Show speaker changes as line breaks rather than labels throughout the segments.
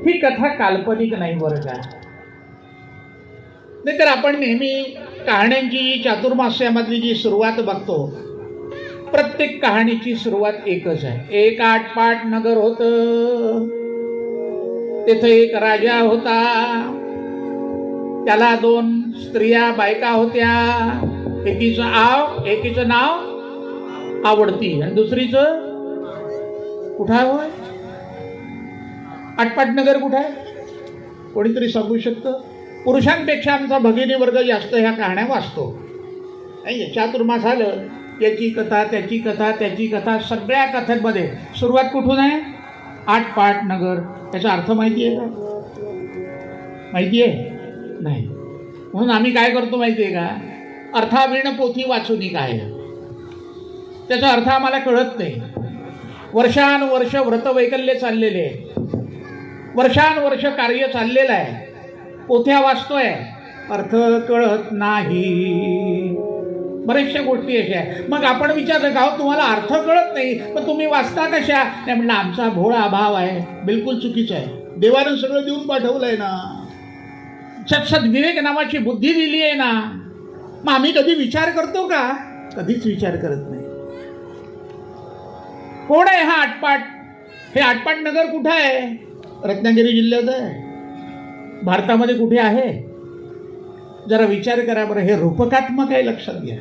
ही कथा काल्पनिक नाही बरं का. नाहीतर आपण नेहमी कहाण्यांची चातुर्मास्यामधली जी सुरुवात बघतो, प्रत्येक कहाणीची सुरुवात एकच आहे. एक आटपाट नगर होतं, तेथे एक राजा होता, त्याला 2 स्त्रिया बायका होत्या. एकीचं नाव आवडती आणि दुसरीचं कुठं आहे होय? आटपाट नगर कुठं आहे? कोणीतरी सांगू शकतं? पुरुषांपेक्षा आमचा भगिनी वर्ग जास्त ह्या कहाण्या वाचतो. नाही, चातुर्मास आलं, याची कथा त्याची कथा त्याची कथा, सगळ्या कथांमध्ये सुरुवात कुठून आहे? आटपाट नगर. त्याचा अर्थ माहिती आहे का? माहिती आहे नाही. म्हणून आम्ही काय करतो माहिती आहे का? अर्थावीण पोथी वाचून काय, त्याचा अर्थ आम्हाला कळत नाही. वर्षानुवर्ष व्रतवैकल्य चाललेले आहे, वर्षानुवर्ष कार्य चाललेलं आहे, पोथ्या वाचतोय, अर्थ कळत नाही. बऱ्याचशा गोष्टी अशा आहे. मग आपण विचारलं का तुम्हाला अर्थ कळत नाही, पण तुम्ही वाचता कशा? नाही म्हणलं आमचा भोळा अभाव आहे. बिलकुल चुकीचं आहे. देवानं सगळं देऊन पाठवलंय ना, सद्विवेक नावाची बुद्धी दिली आहे ना. मग आम्ही कधी विचार करतो का? कधीच विचार करत नाही. कोण आहे हा आटपाट? हे आटपाट नगर कुठं आहे? रत्नागिरी जिल्ह्यात आहे. भारतामध्ये कुठे आहे? जरा विचार करा बरं. हे रूपकात्मक आहे, लक्षात घ्या.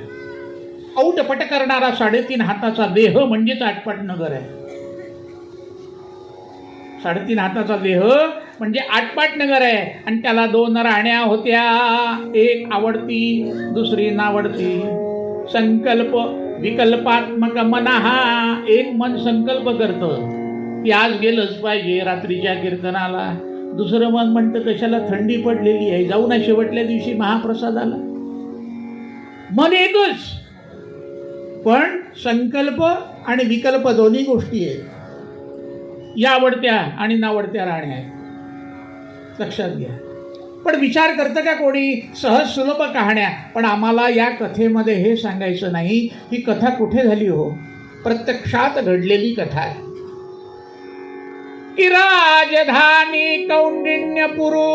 औटपट करणारा 3.5 हाताचा देह म्हणजेच आटपाट नगर आहे. 3.5 हाताचा देह म्हणजे आटपाट नगर आहे. आणि त्याला 2 राण्या होत्या, एक आवडती दुसरी नावडती. संकल्प विकल्पात्मक मन, हा एक मन संकल्प करतं की आज गेलंच पाहिजे रात्रीच्या कीर्तनाला. दुसरं मन म्हणतं कशाला, थंडी पडलेली आहे, जाऊ ना शेवटल्या दिवशी महाप्रसादाला. मन एकच, पण संकल्प आणि विकल्प दोन्ही गोष्टी आहेत. या आवडत्या आणि नावडत्या राण्या आहेत, लक्षात घ्या. पण विचार करतं का कोणी? सहज सुलभ कहाण्या. पण आम्हाला या कथेमध्ये हे सांगायचं नाही ही कथा कुठे झाली हो, प्रत्यक्षात घडलेली कथा आहे. की राजधानी कौंडिण्यपुरू,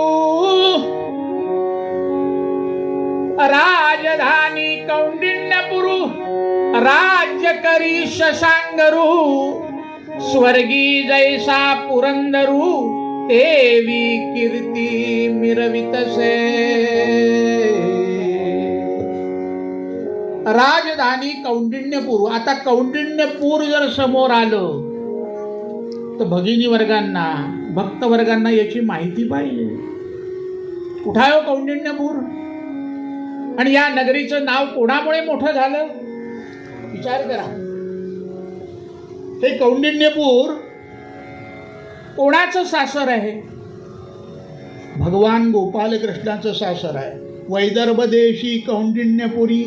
राजधानी कौंडिण्यपुरू, राज्य करी शशांगरू, स्वर्गी जैसा पुरंदरू, देवी कीर्ती मिरवितसे. राजधानी कौंडिण्यपूर. आता कौंडिण्यपूर जर समोर आलं तर भगिनी वर्गांना, भक्त वर्गांना याची माहिती पाहिजे. कुठं आहे कौंडिण्यपूर? आणि या नगरीचं नाव कोणामुळे मोठं झालं? विचार करा. हे कौंडिण्यपूर कोणाचं सासर आहे? भगवान गोपाल कृष्णाचं सासर आहे. वैदर्भ देशी कौंडिण्यपुरी.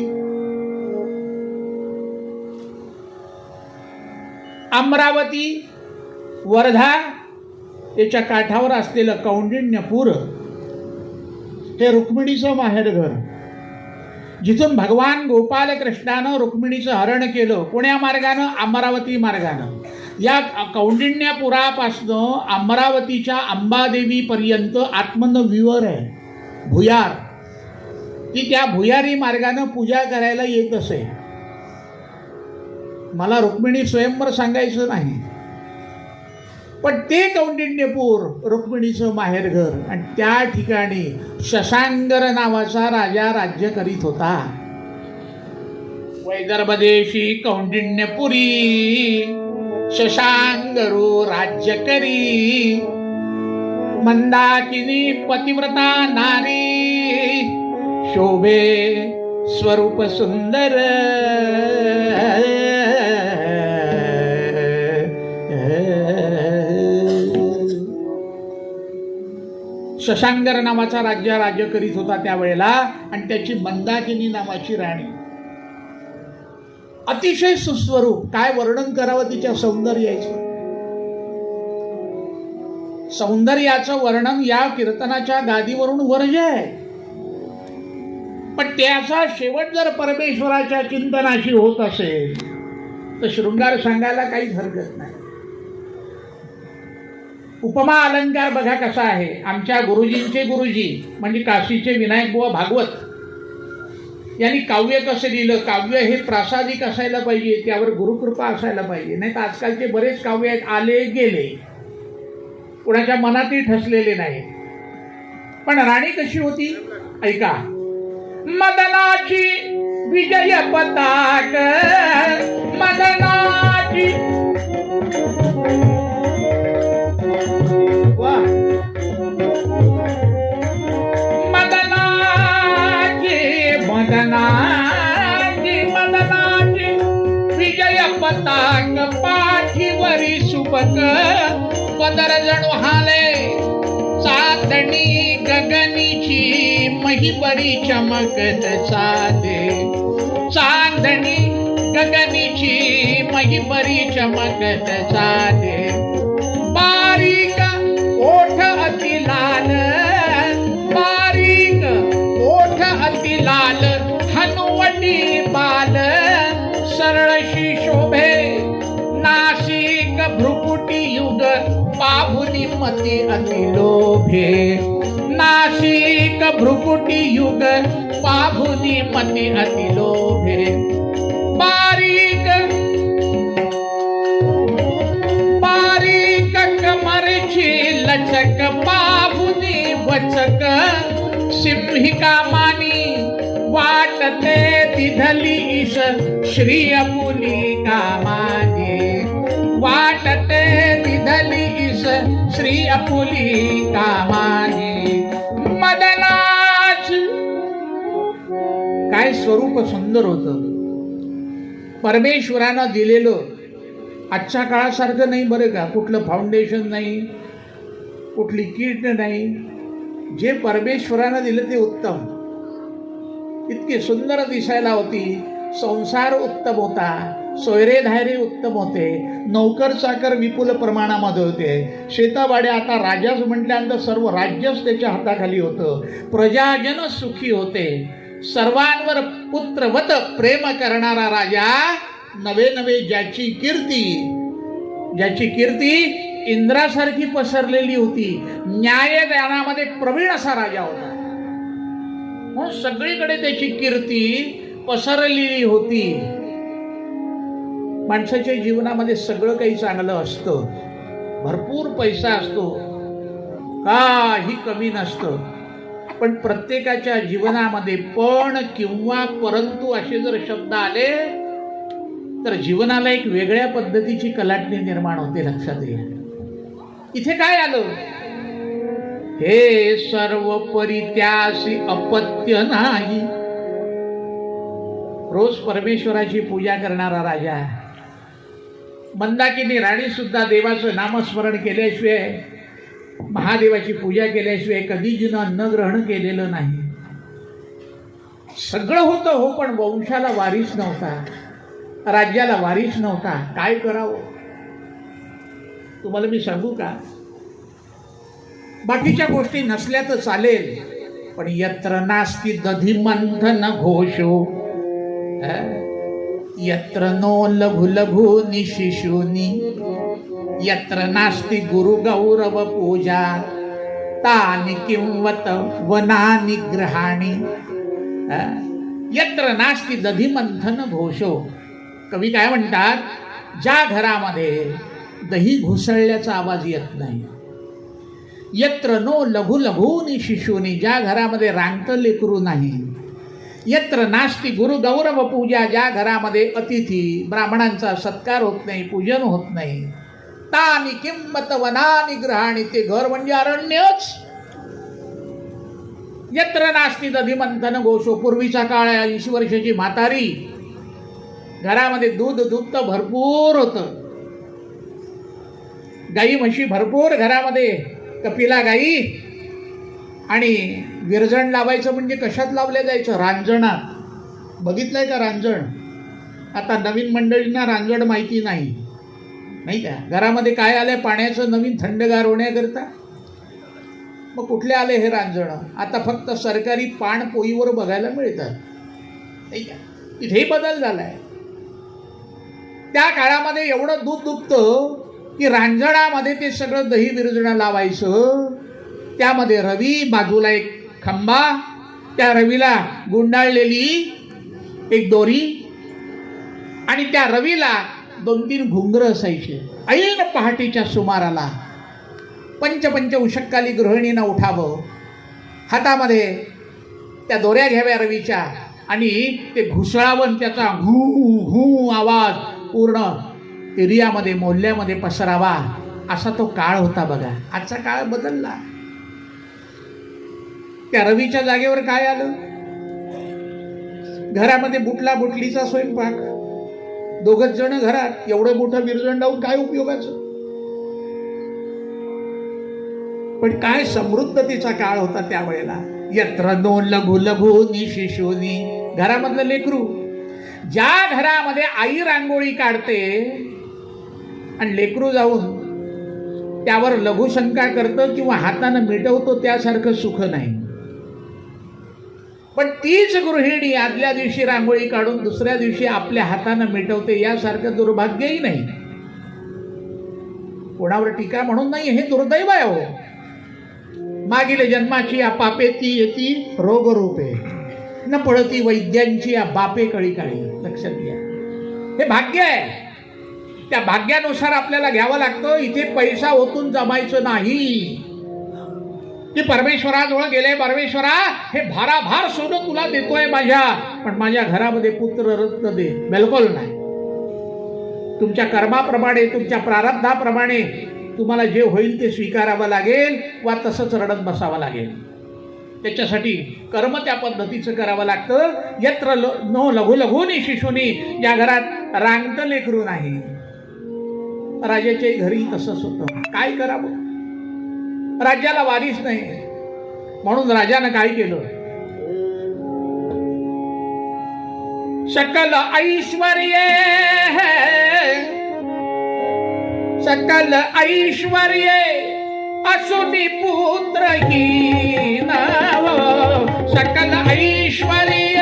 अमरावती, वर्धा याच्या काठावर असलेलं कौंडिण्यपूर हे रुक्मिणीचं माहेरघर, जिथून भगवान गोपाल कृष्णानं रुक्मिणीचं हरण केलं. कोण्या मार्गानं? अमरावती मार्गानं. या कौंडिण्यपुरापासनं अमरावतीच्या अंबादेवीपर्यंत आतमधनं विवर आहे, भुयार. ती त्या भुयारी मार्गानं पूजा करायला येत असे. मला रुक्मिणी स्वयंवर सांगायचं नाही, पण ते कौंडिण्यपूर रुक्मिणीचं माहेरघर. आणि त्या ठिकाणी शशांगर नावाचा राजा राज्य करीत होता. वैदर्भ देशी कौंडिण्यपुरी, शशांगरू राज्य करी, मंदाकिनी पतिव्रता नारी, शोभे स्वरूप सुंदर. शशांगर नावाचा राज्य करीत होता त्यावेळेला. आणि त्याची मंदाकिनी नावाची राणी, अतिशय सुस्वरूप. काय वर्णन करावं तिच्या सौंदर्याचं. सौंदर्याचं वर्णन या कीर्तनाच्या गादीवरून वर्ज्य आहे. पण त्याचा शेवट जर परमेश्वराच्या चिंतनाशी होत असेल तर शृंगार सांगायला काहीच हरकत नाही. उपमा अलंकार बघा कसा आहे. आमच्या गुरुजींचे गुरुजी म्हणजे काशीचे विनायक बुवा भागवत यांनी काव्य कसं लिहिलं. काव्य हे प्रासादिक असायला पाहिजे, त्यावर गुरुकृपा असायला पाहिजे. नाही तर आजकालचे बरेच काव्य आहेत, आले गेले, कुणाच्या मनातही ठसलेले नाही. पण राणी कशी होती ऐका. मदनाची विजय पताक, मदनाची मदनाची विजय पताक, पाठीवरी सुबक पदर जणू हाले. चांदणी गगनीची महिबरी चमकत चाले. चांदणी गगनीची महिबरी चमकत चाले. बारीक ओठ अति लाल, बारीक ओठ अति लाल, हनुवटी बाल सरळशी शोभे. नासिक भ्रुकुटी युग पाहुनी मती अति लोभे. नासिक भ्रुकुटी युग पाहुनी मती अति लोभे. बारीक बारीक कमरची लचक पाहुनी वचक. सिंहिका मानी वाटते दिधली ईश श्री अपुली कामाने. वाटते दिधली ईश श्री अपुली कामाने. मदनाच काय स्वरूप सुंदर होतं परमेश्वरानं दिलेलं. आजच्या काळासारखं नाही बरं का. कुठलं फाउंडेशन नाही, कुठली किट नाही. जे परमेश्वरानं दिलं ते उत्तम. इतकी सुंदर दिसायला होती. संसार उत्तम होता, सोयरे धायरे उत्तम होते, नौकर चाकर विपुल प्रमाणामध्ये होते. शेतावाड्या आता राजाच म्हटल्यानंतर सर्व राज्यच त्याच्या हाताखाली होतं. प्रजाजन सुखी होते. सर्वांवर पुत्रवत प्रेम करणारा राजा. नवे नवे ज्याची कीर्ती इंद्रासारखी पसरलेली होती. न्यायदानामध्ये प्रवीण असा राजा होता. म्हणून सगळीकडे त्याची कीर्ती पसरलेली होती. माणसाच्या जीवनामध्ये सगळं काही चांगलं असतं, भरपूर पैसा असतो, काही कमी नसतं. पण प्रत्येकाच्या जीवनामध्ये पण किंवा परंतु असे जर शब्द आले तर जीवनाला एक वेगळ्या पद्धतीची कलाटणी निर्माण होते. लक्षात घ्या. इथे काय आलं. हे सर्व परित्यासी अपत्य नाही. रोज परमेश्वराची पूजा करणारा राजा. मंदाकिनी राणी सुद्धा देवाचं नामस्मरण केल्याशिवाय, महादेवाची पूजा केल्याशिवाय कधी जिनं अन्न ग्रहण केलेलं नाही. सगळं होतं हो, पण वंशाला वारीस नव्हता, राज्याला वारीस नव्हता. काय करावं तुम्हाला मी सांगू का. बाकीच्या गोष्टी नसल्या तर चालेल, पण यत्र नास्ति दधिमंथन घोषो, यत्र नो लघु लघु निशिशूनि, यत्र नास्ति गुरु गौरव पूजा, तानि किंवत वनानि ग्रहाणि. यत्र नास्ति दधिमंथन घोषो. कवी काय म्हणतात. ज्या घरामध्ये दही घुसळल्याचा आवाज येत नाही. यत्र नो लघु लघूनि शिशूनि. ज्या घरामध्ये रांगतं लेकरू नाही. यत्र नास्ति गुरु गौरव पूजा. ज्या घरामध्ये अतिथी ब्राह्मणांचा सत्कार होत नाही, पूजन होत नाही. तानि किंमत वनानि ग्रहाणि. ते घर म्हणजे अरण्यच. यत्र नास्ति दधिमंथन घोषो. पूर्वीचा काळ 80 वर्षाची म्हातारी, घरामध्ये दूध दुभतं भरपूर होतं. गाई म्हशी भरपूर घरामध्ये, कपिला गाई. आणि विरजण लावायचं म्हणजे कशात लावलं जायचं. रांजणात. बघितलंय का रांजण. आता नवीन मंडळींना रांजण माहिती नाही, नाही का. घरामध्ये काय आलंय पाण्याचं नवीन थंडगार होण्याकरता. मग कुठले आले हे रांजण. आता फक्त सरकारी पाण पोईवर बघायला मिळतात, नाही का. इथेही बदल झालाय. त्या काळामध्ये एवढं दूध दुभतं की रांजणामध्ये ते सगळं दही विरजणं लावायचं. त्यामध्ये रवी, बाजूला एक खंबा, त्या रवीला गुंडाळलेली एक दोरी आणि त्या रवीला 2-3 घुंगरं असायचे. ऐन पहाटेच्या सुमाराला पंच उशक्काली गृहिणीनं उठावं, हातामध्ये त्या दोऱ्या घ्याव्या रवीच्या आणि ते घुसळावं, त्याचा हू हू आवाज पूर्ण एरियामध्ये, मोहल्ल्यामध्ये पसरावा. असा तो काळ होता बघा. आजचा काळ बदलला. त्या रवीच्या जागेवर काय आलं? घरामध्ये बुटला बुटलीचा स्वयंपाक, 2 जण घरात, एवढं मोठं विरजण लावून काय उपयोगाचं? पण काय समृद्धतेचा काळ होता त्यावेळेला. यत्र नो लघु लघुनी शिशुनी, घरामधलं लेकरू. ज्या घरामध्ये आई रांगोळी काढते आणि लेकरू जाऊन त्यावर लघुशंका करतं किंवा हातानं मिटवतो, त्यासारखं सुख नाही. पण तीच गृहिणी आदल्या दिवशी रांगोळी काढून दुसऱ्या दिवशी आपल्या हातानं मिटवते, यासारखं दुर्भाग्यही नाही. कोणावर टीका म्हणून नाही, हे दुर्दैव आहे हो. मागील जन्माची या पापे ती येती रोगरूपे, न पळती वैद्यांची या बापे कळी काळी. लक्षात घ्या, हे भाग्य आहे. त्या भाग्यानुसार आपल्याला घ्यावं लागतं. इथे पैसा ओतून जमायचं नाही. की परमेश्वराजवळ गेले, परमेश्वरा हे भाराभार सोनं तुला देतोय माझ्या, पण माझ्या घरामध्ये पुत्र रत्न दे. बिलकुल नाही. तुमच्या कर्माप्रमाणे, तुमच्या प्रारब्धाप्रमाणे तुम्हाला जे होईल ते स्वीकारावं लागेल वा तसंच रडत बसावं लागेल. त्याच्यासाठी कर्म त्या पद्धतीचं करावं लागतं. यत्र नो लघु लघुनी शिशुनी, या घरात रांगतं लेकरू नाही. राजाच्याही घरी तसंच होतं. काय करावं? राज्याला वारीस नाही, म्हणून राजानं काय केलं? सकल ऐश्वर्य, सकल ऐश्वर्य असुनी पुत्रहीन, सकल ऐश्वर्य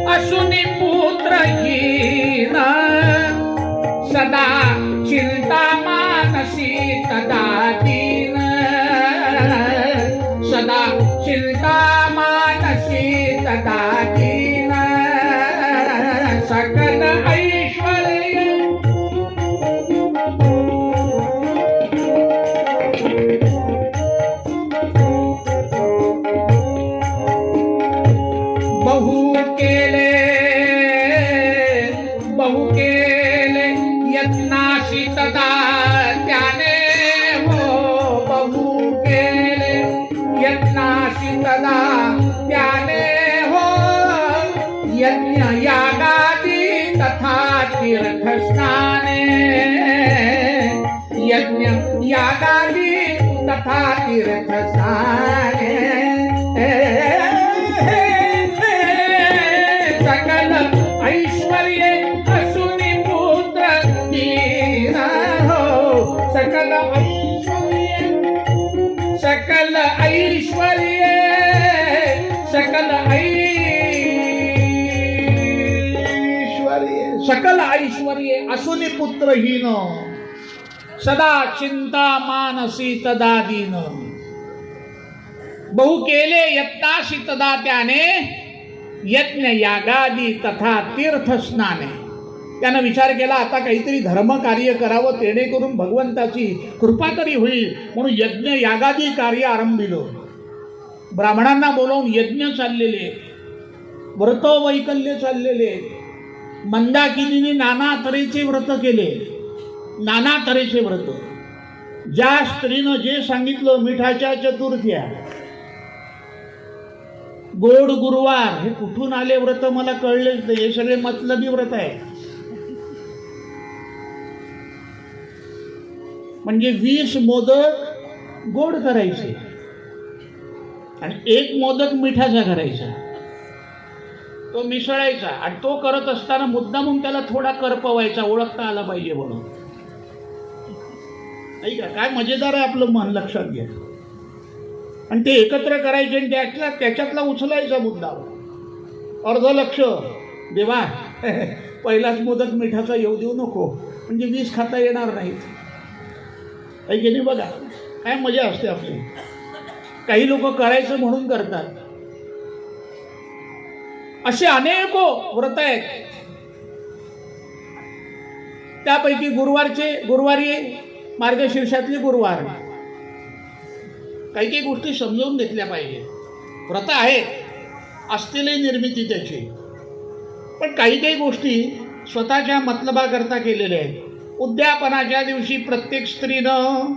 असुनी पुत्रहीन, सदा चिंता मानसी तदा दीन, सदा चिंता मानसी तदा दीन, सकल ऐश्वर्य बहु केले यत्नाशी तदा त्याने हो, बहु केले यत्नाशी तदा त्याने हो, यज्ञ यागादी तथा तीर्थस्नाने, यज्ञ यागादी तथा तीर्थस्नाने, सकल ऐश्वर्य असुनी पुत्रहीन हो, सकल ऐश्वर्य, सकल ऐश्वर्य, सकल ऐश्वर्य, सकल ऐश्वर्य असुनी पुत्रहीन, सदा चिंता मानसी तदा दीन, बहु केले यत्नाशी तदा त्याने, यज्ञ यागादी तथा तीर्थ स्नाने. त्यानं विचार केला आता काहीतरी धर्म कार्य करावं, जेणेकरून भगवंताची कृपा तरी होईल, म्हणून यज्ञ यागादी कार्य आरंभिलं. ब्राह्मणांना बोलावून यज्ञ चाललेले, व्रत वैकल्य चाललेले. मंदाकिनीने नाना तऱ्हेचे व्रत केले, नाना तऱ्हेचे व्रत. ज्या स्त्रीनं जे सांगितलं, मिठाच्या चतुर्थ्या, गोड गुरुवार, हे कुठून आले व्रत मला कळलेच नाही. हे सगळे मतलबी व्रत आहे. म्हणजे 20 मोदक गोड करायचे आणि 1 मोदक मिठाचा करायचा, तो मिसळायचा आणि तो करत असताना मुद्दामून त्याला थोडा करपवायचा, ओळखता आला पाहिजे म्हणून. ऐका काय मजेदार आहे आपलं मन, लक्षात घ्या. आणि ते एकत्र करायचे आणि त्याच्यातला उचलायचा मुद्दा. अर्ध लक्ष देवा पहिलाच मोदक मिठाचा येऊ देऊ नको, म्हणजे 20 खाता येणार नाहीत. ऐके नाही बघा काय मजा असते आपली. काही लोक करायचं म्हणून करतात. असे अनेक व्रत आहेत. त्यापैकी गुरुवारी मार्गशीर्षातले गुरुवार, काही काही गोष्टी समजावून घेतल्या पाहिजे. व्रत आहेत, असतीलही निर्मिती त्याची, पण काही काही गोष्टी स्वतःच्या मतलबाकरता केलेल्या आहेत. उद्यापनाच्या दिवशी प्रत्येक स्त्रीनं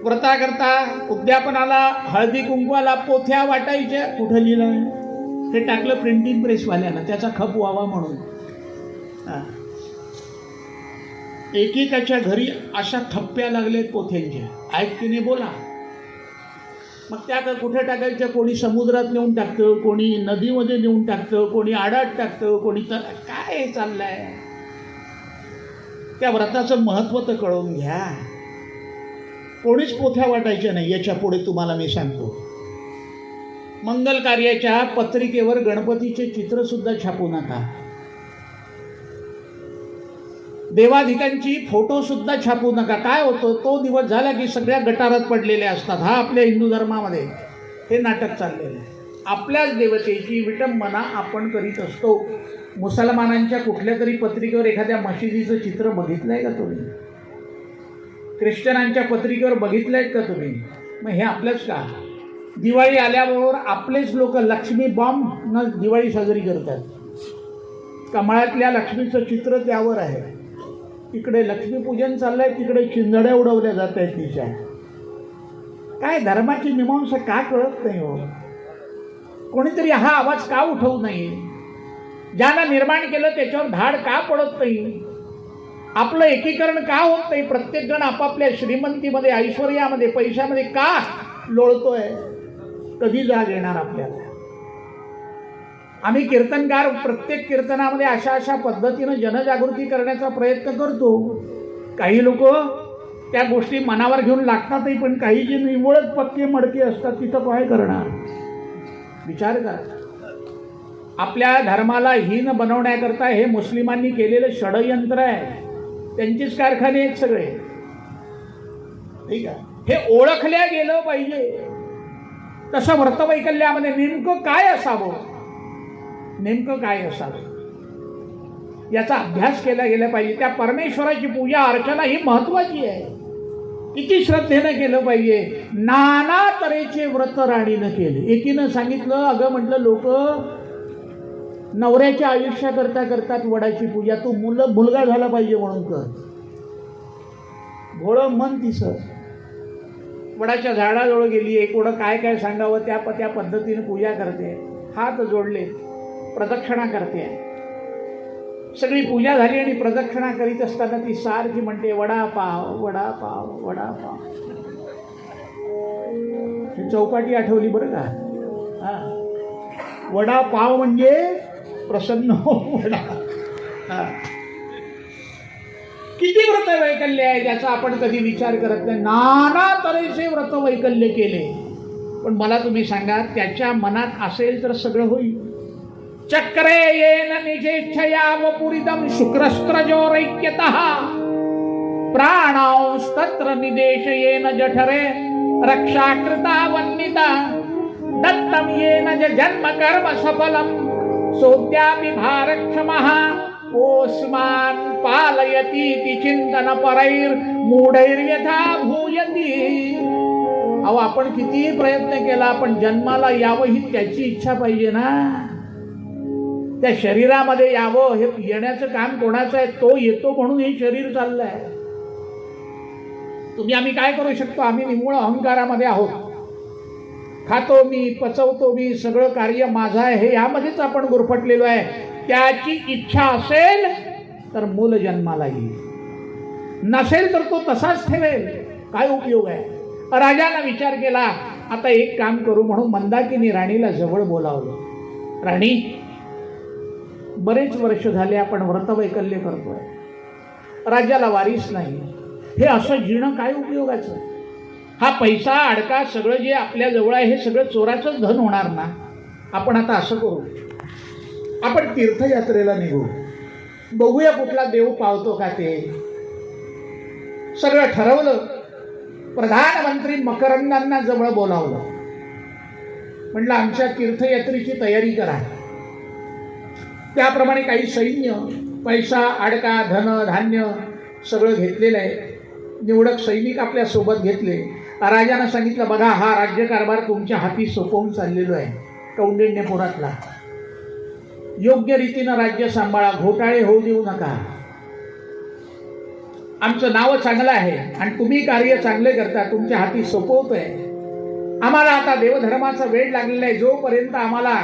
व्रताकरता उद्यापनाला हळदी कुंकवाला पोथ्या वाटायच्या. कुठं लिहिलं हे टाकलं प्रिंटिंग प्रेसवाल्यानं, त्याचा खप व्हावा म्हणून. एकेकाच्या घरी अशा थप्प्या लागलेत पोथ्यांच्या, आहेत की नाही बोला. मग त्या कुठे टाकायच्या, कोणी समुद्रात नेऊन टाकतं, कोणी नदीमध्ये नेऊन टाकतं, कोणी आडात टाकतं, कोणी काय चाललंय. त्या व्रताचं महत्त्व तर कळवून घ्या. कोणीच पोथ्या वाटायच्या नाही. याच्या पुढे तुम्हाला मी सांगतो, मंगल कार्याच्या पत्रिकेवर गणपतीचे चित्र सुद्धा छापू नका. देवाधिकांची फोटो सुद्धा छापू नका. काय होतं, तो दिवस झाला की सगळ्या गटारात पडलेल्या असतात. हा आपल्या हिंदू धर्मामध्ये हे नाटक चाललेलं आहे. आपल्याच देवतेची विटंबना आपण करीत असतो. मुसलमानांच्या कुठल्या तरी पत्रिकेवर एखाद्या मशिदीचं चित्र बघितलंय का तुम्ही? ख्रिश्चनांच्या पत्रिकेवर बघितलंय का तुम्ही? मग हे आपलंच का? दिवाळी आल्याबरोबर आपलेच लोक लक्ष्मी बॉम्ब न दिवाळी साजरी करतात. कमळातल्या लक्ष्मीचं चित्र त्यावर आहे. इकडे लक्ष्मीपूजन चाललंय, तिकडे चिंधड्या उडवल्या जात आहेत तिच्या. काय धर्माची मीमांसा का कळत नाही हो? कोणीतरी हा आवाज का उठवू नये? ज्याला निर्माण केलं त्याच्यावर धाड का पडत नाही? आपलं एकीकरण का होत नाही? प्रत्येक जण आपापल्या श्रीमंतीमध्ये, ऐश्वर्यामध्ये, पैशामध्ये का लोळतोय? कधी जाग येणार आपल्याला? आम्ही कीर्तनकार प्रत्येक कीर्तनामध्ये अशा पद्धतीनं जनजागृती करण्याचा प्रयत्न करतो. काही लोक त्या गोष्टी मनावर घेऊन लागतातही, पण काही जे निव्वळच पक्के मडके असतात तिथं काय करणार? विचार करा. आपल्या धर्माला हीन बनवण्याकरता हे मुस्लिमांनी केलेलं षडयंत्र आहे. त्यांचेच कारखाने आहेत सगळे. ठीक आहे, हे ओळखल्या गेलं पाहिजे. तसं व्रतवैकल्यामध्ये नेमकं काय असावं, नेमकं काय असावं याचा अभ्यास केला गेला पाहिजे. त्या परमेश्वराची पूजा अर्चना ही महत्वाची आहे. किती श्रद्धेनं केलं पाहिजे. नाना तऱ्हेचे व्रत राणीनं केले. एकीनं सांगितलं, अगं म्हटलं, लोक नवऱ्याच्या आयुष्याकरता करतात वडाची पूजा, तू मुलगा झाला पाहिजे म्हणून कर. भोळं मन तिचं वडाच्या झाडाजवळ गेली. एक वडं काय काय सांगावं त्या पद्धतीने पूजा करते. हात जोडले, प्रदक्षिणा करते. सगळी पूजा झाली आणि प्रदक्षिणा करीत असताना ती सारखी म्हणते, वडापाव वडापाव वडापाव. ही चौपाटी आठवली बरं का. हा, वडापाव म्हणजे प्रसन्न हो वडा. हा, किती व्रत वैकल्य आहे ज्याचा आपण कधी विचार करत नाही. नाना तऱ्हेचे व्रत वैकल्य केले, पण मला तुम्ही सांगा, त्याच्या मनात असेल तर सगळं होईल. चक्रे येन निजेच्छया वपुरिदं शुक्रस्त्रजोरैक्यतः प्राणांस्तत्र निदेशयेन जठरे रक्षाकृता वन्निता दत्तं येन जन्म कर्म सफलं सोद्यापि भारक्षमः ओस्मान् पालयतीति चिंतन परैर मूढैर्यथा भूयति. अहो, आपण कितीही प्रयत्न केला, आपण जन्माला यावं ही त्याची इच्छा पाहिजे ना. त्या शरीरामध्ये यावं, हे येण्याचं काम कोणाचं आहे? तो येतो म्हणून हे शरीर चाललंय. तुम्ही आम्ही काय करू शकतो? आम्ही निव्वळ अहंकारामध्ये आहोत. खातो मी, पचवतो मी, सगळं कार्य माझं आहे, हे यामध्येच आपण गुरफटलेलो आहे. त्याची इच्छा असेल तर मूल जन्माला येईल, नसेल तर तो तसाच ठेवेल. काय उपयोग आहे? राजानं विचार केला, आता एक काम करू म्हणून मंदाकिनी राणीला जवळ बोलावलं. राणी, बरेच वर्ष झाले आपण व्रतवैकल्य करतोय, राज्याला वारीस नाही, हे असं जिणं काय उपयोगाचं? हा पैसा अडका सगळं जे आपल्या जवळ आहे हे सगळं चोराचंच धन होणार ना. आपण आता असं करू, आपण तीर्थयात्रेला निघू, बघूया कुठला देव पावतो का ते. सगळं ठरवलं. प्रधानमंत्री मकरंदांना जवळ बोलावलं. म्हटलं आमच्या तीर्थयात्रेची तयारी करा. त्याप्रमाणे काही सैन्य, पैसा, अडका, धन, धान्य सगळं घेतलेलं आहे. निवडक सैनिक आपल्या सोबत घेतले. राजानं सांगितलं, बघा हा राज्यकारभार तुमच्या हाती सोपवून चाललेलो आहे कौंडिण्यपुरातला. योग्य रीतीनं राज्य सांभाळा, घोटाळे होऊ देऊ नका. आमचं नाव चांगलं आहे आणि तुम्ही कार्य चांगले करता, तुमच्या हाती सोपवतोय. आम्हाला आता देवधर्माचा वेळ लागलेला आहे. जोपर्यंत आम्हाला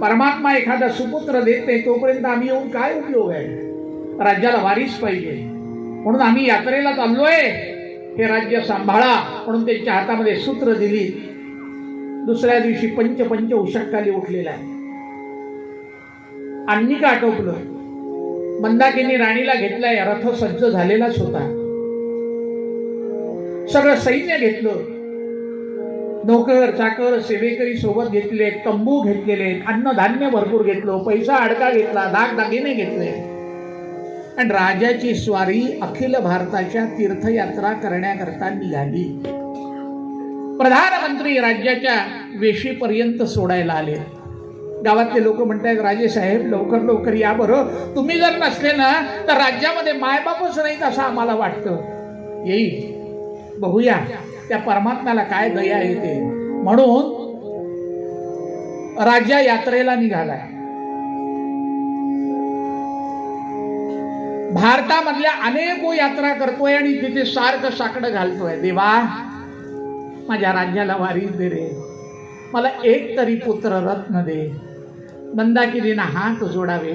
परमात्मा एखादा सुपुत्र देत नाही तोपर्यंत आम्ही येऊन काय उपयोग आहे? राज्याला वारीस पाहिजे म्हणून आम्ही यात्रेला चाललोय. हे राज्य सांभाळा म्हणून त्यांच्या हातामध्ये सूत्र दिली. दुसऱ्या दिवशी पंच उशक्काली उठलेला आहे. अन्निक आटोपलं. मंदाकिनी राणीला घेतलाय. रथ सज्ज झालेलाच होता. सगळं सैन्य घेतलं. नोकर चाकर सेवेकरी सोबत घेतले, तंबू घेतलेले, अन्नधान्य भरपूर घेतलं, पैसा अडका घेतला, दागदागिने घेतले आणि राजाची स्वारी अखिल भारताच्या तीर्थयात्रा करण्याकरता निघाली. प्रधानमंत्री राज्याच्या वेशीपर्यंत सोडायला आले. गावातले लोक म्हणतात, राजे साहेब लवकर लवकर या बरं. तुम्ही जर नसले ना तर राज्यामध्ये मायबापच नाहीत असं आम्हाला वाटतं. येईल, बघूया त्या परमात्म्याला काय दया येते. म्हणून राज्य यात्रेला निघालाय. भारतामधल्या अनेक यात्रा करतोय आणि तिथे सारखं साकडं घालतोय. देवा माझ्या राज्याला वारीस दे रे, मला एक तरी पुत्र रत्न दे. मंदाकिनीनं हात जोडावे.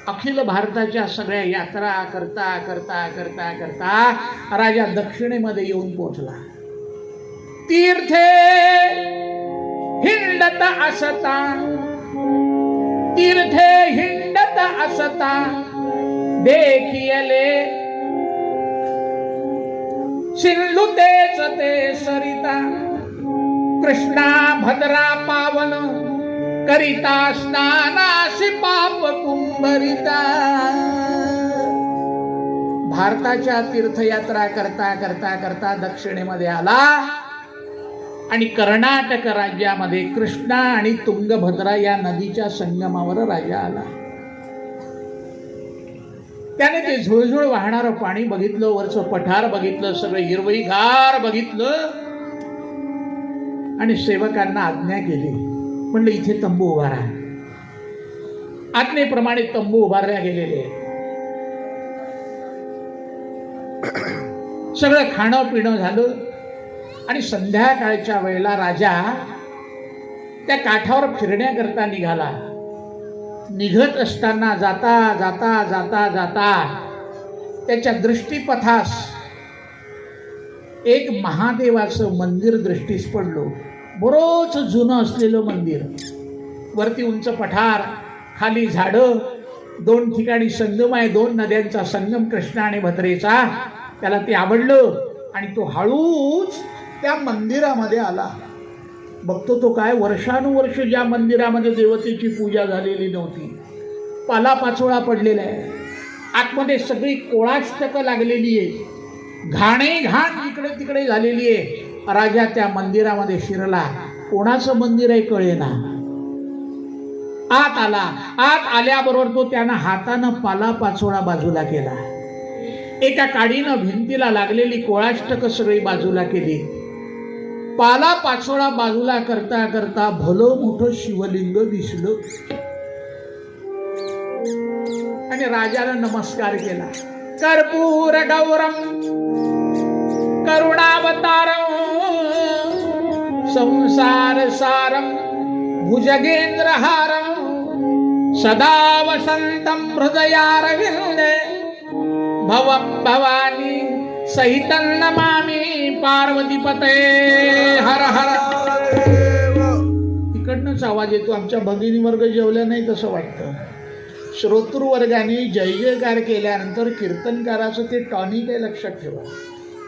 अखिल भारताच्या सगळ्या यात्रा करता करता करता करता राजा दक्षिणेमध्ये येऊन पोहोचला. तीर्थे हिंडत असता, तीर्थे हिंडत असता देखियले सिंधू तेच ते सरिता. कृष्णा भद्रा पावन करिता स्नानासी पाप कुंभरिता. भारताच्या तीर्थयात्रा करता करता करता दक्षिणेमध्ये आला आणि कर्नाटक राज्यामध्ये कृष्णा आणि तुंगभद्रा या नदीच्या संगमावर राजा आला. त्याने ते झुळझुळ वाहणारं पाणी बघितलं, वरचं पठार बघितलं, सगळं हिरवईगार बघितलं आणि सेवकांना आज्ञा केली. म्हणलं इथे तंबू उभारा. आज्ञेप्रमाणे तंबू उभारल्या गेलेले. सगळं खाणं पिणं झालं आणि संध्याकाळच्या वेळेला राजा त्या काठावर फिरण्याकरता निघाला. निघत असताना जाता जाता जाता जाता त्याच्या दृष्टीपथास एक महादेवाचं मंदिर दृष्टीस पडलं. बरोच जुनं असलेलं मंदिर. वरती उंच पठार, खाली झाडं, दोन ठिकाणी संगम आहे, दोन नद्यांचा संगम कृष्णा आणि भद्रेचा. त्याला ते आवडलं आणि तो हळूच त्या मंदिरामध्ये आला. बघतो तो काय, वर्षानुवर्ष ज्या मंदिरामध्ये देवतेची पूजा झालेली नव्हती, पालापाचोळा पडलेला आहे, आतमध्ये सगळी कोळाष्टकं लागलेली आहे, घाणे घाण इकडे तिकडे झालेली आहे. राजा त्या मंदिरामध्ये शिरला. कोणाचं मंदिर आहे कळेना. आत आला. आत आल्याबरोबर तो त्यानं हातानं पालापाचोळा बाजूला केला. एका काडीनं भिंतीला लागलेली कोळाष्टकं सगळी बाजूला केली. पाला पाचोळा बाजूला करता करता भलं मोठं शिवलिंग दिसलं आणि राजाला नमस्कार केला. कर्पूर गौरम करुणावतारम संसार सारम भुजगेंद्रहारम सदा वसंतम हृदयारविंदे भवं भवानी सहितं नमामि पार्वतीपते हर हर. इकडनंच आवाज येतो. आमच्या भगिनी वर्ग जेवल्या नाही तसं वाटतं. श्रोतृवर्गाने जय जयकार केल्यानंतर कीर्तनकाराचं ते टॉनिक आहे, लक्षात ठेवा.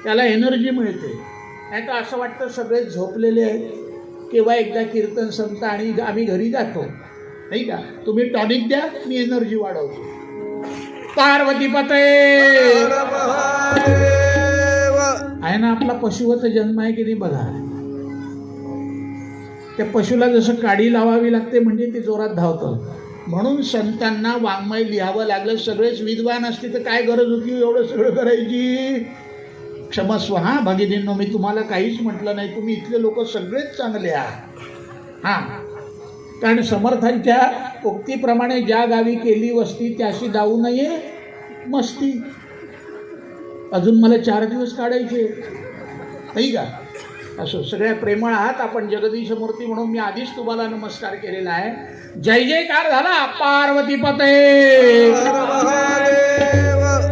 त्याला एनर्जी मिळते. नाही तर असं वाटतं सगळे झोपलेले आहेत, केव्हा एकदा कीर्तन संपतं आणि आम्ही घरी जातो, नाही का. तुम्ही टॉनिक द्या, मी एनर्जी वाढवतो. पार्वती पते आहे ना. आपला पशुवत जन्म आहे की नाही बघा. त्या पशुला जसं काडी लावावी लागते म्हणजे ते जोरात धावतं. म्हणून संतांना वाङ्मय लिहावं लागलं. सगळेच विद्वान असते तर काय गरज होती एवढं सगळं करायची. क्षमस्व हा भगिनींनो, मी तुम्हाला काहीच म्हटलं नाही. तुम्ही इथले लोक सगळेच चांगले आहात. हां, कारण समर्थांच्या उक्तीप्रमाणे ज्या गावी केली वस्ती त्याशी जाऊ नये मस्ती. अजून मला 4 दिवस काढायचे, नाही का. असं सगळ्या प्रेमळ आहात आपण. जगदीश मूर्ती म्हणून मी आधीच तुम्हाला नमस्कार केलेला आहे. जय जयकार झाला. पार्वती पते.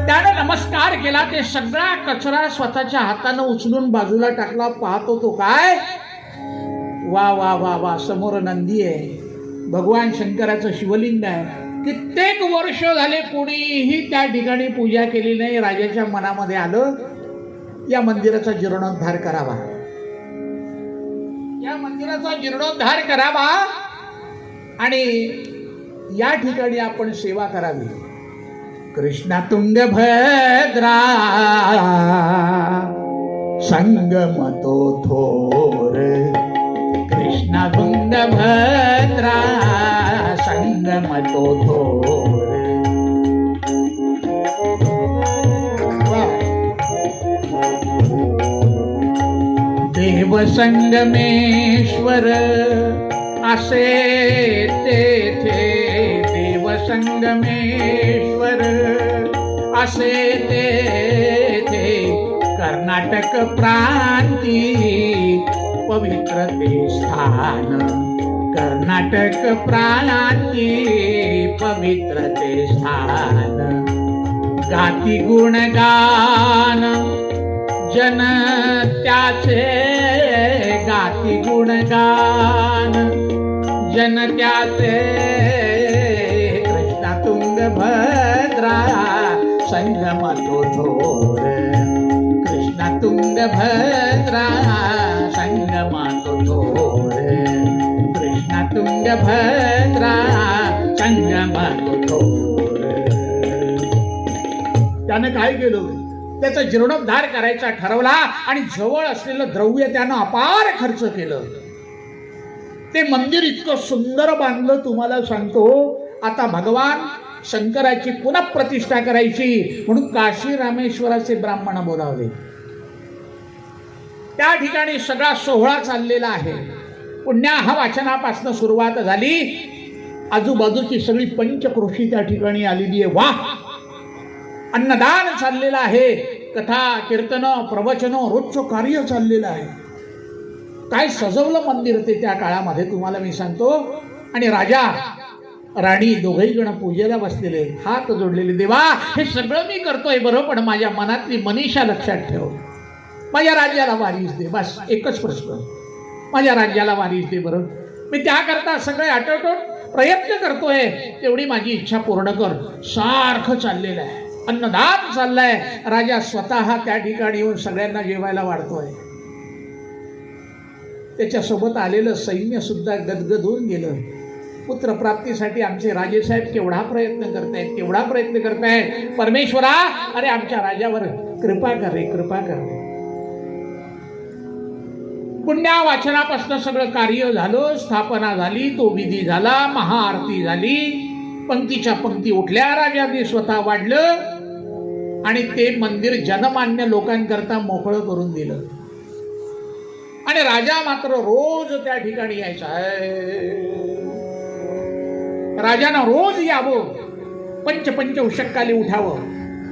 त्याने नमस्कार केला. ते सगळा कचरा स्वतःच्या हातानं उचलून बाजूला टाकला. पाहतो तो काय, वा वा वा वा, समोर नंदी आहे, भगवान शंकराचं शिवलिंग आहे. कित्येक वर्ष झाले कोणीही त्या ठिकाणी पूजा केली नाही. राजाच्या मनामध्ये आलं या मंदिराचा जीर्णोद्धार करावा, या मंदिराचा जीर्णोद्धार करावा आणि या ठिकाणी आपण सेवा करावी. कृष्णा तुंगभद्रा संगम तो थोर, कृष्णा तुंगभद्रा संगम तो थोर. देव संगमेश्वर असे तेथे, देव संगमेश्वर असे तेथे, कर्नाटक प्रांती पवित्र ते स्थान, कर्नाटक प्रांती पवित्र ते स्थान. गाती गुणगान जन त्याचे, गाती गुणगान जन त्याचे. कृष्णा तुंगभद्रा संगम तो थोर, कृष्णा तुंगभद्रा संगम तो थोर, कृष्णा तुंगभद्रा संगम तो थोर. त्यानं काय केलं, त्याचा जीर्णोद्धार करायचा ठरवला आणि जवळ असलेलं द्रव्य त्यानं अपार खर्च केलं. ते मंदिर इतकं सुंदर बांधलं, तुम्हाला सांगतो. आता भगवान शंकराची पुन्हा प्रतिष्ठा करायची म्हणून काशी रामेश्वराचे ब्राह्मण बोलावले. त्या ठिकाणी सगळा सोहळा चाललेला आहे. पुण्याहा वाचनापासून सुरुवात झाली. आजूबाजूची सगळी पंचक्रोशी त्या ठिकाणी आलेली आहे. वाह, अन्नदान चाललेलं आहे. कथा कीर्तन प्रवचन रोजचं कार्य चाललेलं आहे. काय सजवलं मंदिर ते त्या काळामध्ये तुम्हाला मी सांगतो. आणि राजा राणी दोघही जण पूजेला बसलेले, हात जोडलेले. देवा, हे सगळं मी करतोय बरं, पण माझ्या मनातली मनीषा लक्षात ठेव. माझ्या राज्याला वारीस दे. बस एकच प्रश्न, माझ्या राज्याला वारीस दे बरं. मी त्याकरता सगळे आटोटोट प्रयत्न करतोय, तेवढी माझी इच्छा पूर्ण कर. सारखं चाललेलं आहे, अन्नदान चाललंय. राजा स्वतः त्या ठिकाणी येऊन सगळ्यांना जेवायला वाढतोय. त्याच्यासोबत आलेलं सैन्य सुद्धा गदगद होऊन गेलं. पुत्र प्राप्तीसाठी आमचे राजेसाहेब केवढा प्रयत्न करतायत, केवढा प्रयत्न करतायत. परमेश्वरा, अरे आमच्या राजावर कृपा कर रे, कृपा कर. पुण्या वाचनापासून सगळं कार्य झालं. स्थापना झाली, तो विधी झाला, महाआरती झाली, पंक्तीच्या पंक्ती उठल्या. राजाने स्वतः वाढलं आणि ते मंदिर जनमान्य लोकांकरता मोकळं करून दिलं. आणि राजा मात्र रोज त्या ठिकाणी यायचा. राजानं रोज यावं, पंच उषक्काली उठावं,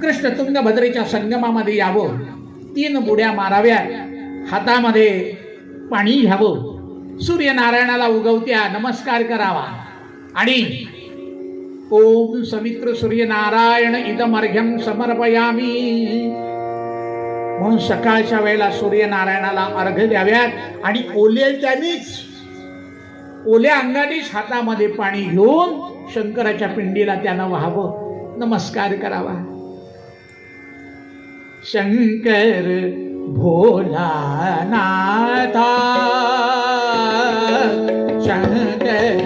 कृष्ण तुंगभद्रेच्या संगमामध्ये यावं, 3 बुड्या माराव्या, हातामध्ये पाणी घ्यावं, सूर्यनारायणाला उगवत्या नमस्कार करावा आणि ओम समित्र सूर्यनारायण इदमर्घ्यम समर्पयामी म्हणून सकाळच्या वेळेला सूर्यनारायणाला अर्घ्य द्याव्यात. आणि ओल्या अंगानेच हातामध्ये पाणी घेऊन शंकराच्या पिंडीला त्यानं व्हावं, नमस्कार करावा. शंकर भोलानाथा शंकर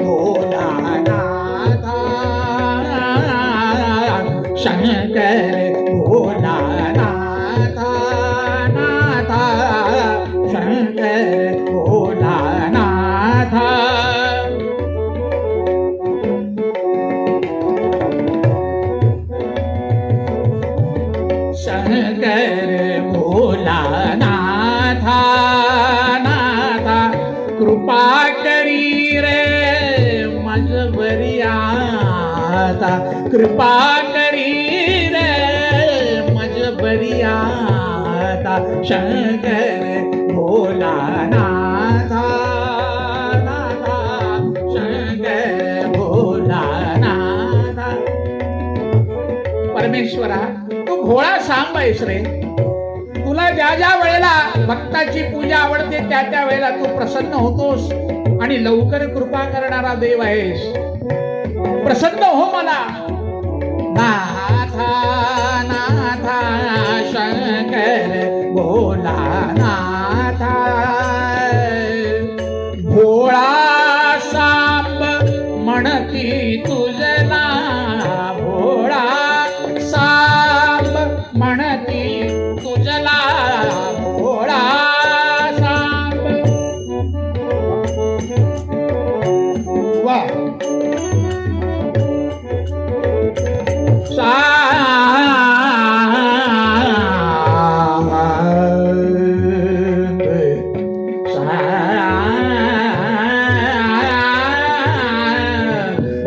भोलानाथा शंकर भोलानाथा नाथा शंकर भोलानाथा शंकर भोलानाथा नाथा कृपा करी रे मजबरी आता कृपा करी रे मजबरी आता शंकर भोलानाथा नाथा शंकर भोलानाथा. परमेश्वरा तू भोळा सांब आहेस रे. तुला ज्या ज्या वेळेला भक्ताची पूजा आवडते त्या त्या वेळेला तू प्रसन्न होतोस आणि लवकर कृपा करणारा देव आहेस. प्रसन्न हो मला. नाथा नाथा शंकर भोलानाथा भोळा सांब म्हणती तुझला भोळा सांब म्हणती तुझला भोळा सांब. वा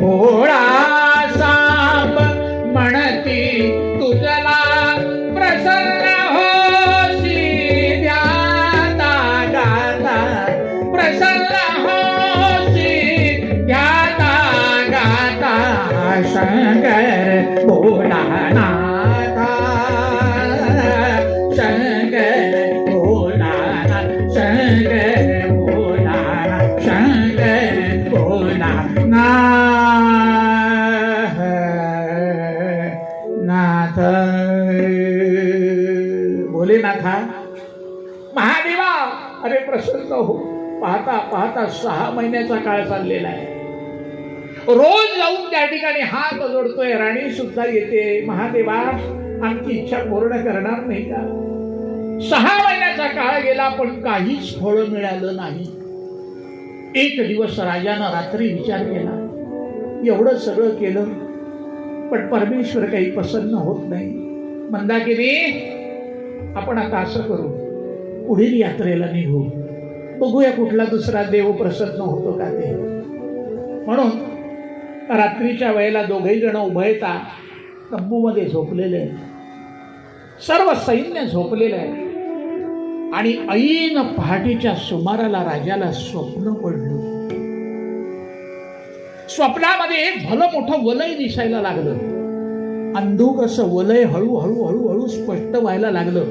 भोळा सांब म्हणती तुझला प्रसन्न होशी ध्याता गाता प्रसन्न होशी ध्याता गाता शंकर भोलानाथा शंकर भोलानाथ शंकर भोलानाथ शंकर भोलानाथ. भोलेनाथा महादेवा अरे प्रसन्न हो. पाहता पाहता 6 महिन्याचा काळ चाललेला आहे. रोज जाऊन त्या ठिकाणी हात जोडतोय. राणी सुद्धा येते. महादेवा आमची इच्छा पूर्ण करणार नाही का? 6 महिन्याचा काळ गेला पण काहीच फळ मिळालं नाही. एक दिवस राजानं रात्री विचार केला. एवढं सगळं केलं पण परमेश्वर काही प्रसन्न होत नाही. मंदाकिनी आपण आता असं करू पुढील यात्रेला निघू. बघूया कुठला दुसरा देव प्रसन्न होतो का ते. म्हणून रात्रीच्या वेळेला दोघेही जण उभयता तंबूमध्ये झोपलेले. सर्व सैन्य झोपलेलं आहे आणि ऐन पहाटेच्या सुमाराला राजाला स्वप्न पडलं. स्वप्नामध्ये एक भलं मोठं वलय दिसायला लागलं. अंधुक असं वलय हळूहळू हळूहळू स्पष्ट व्हायला लागलं.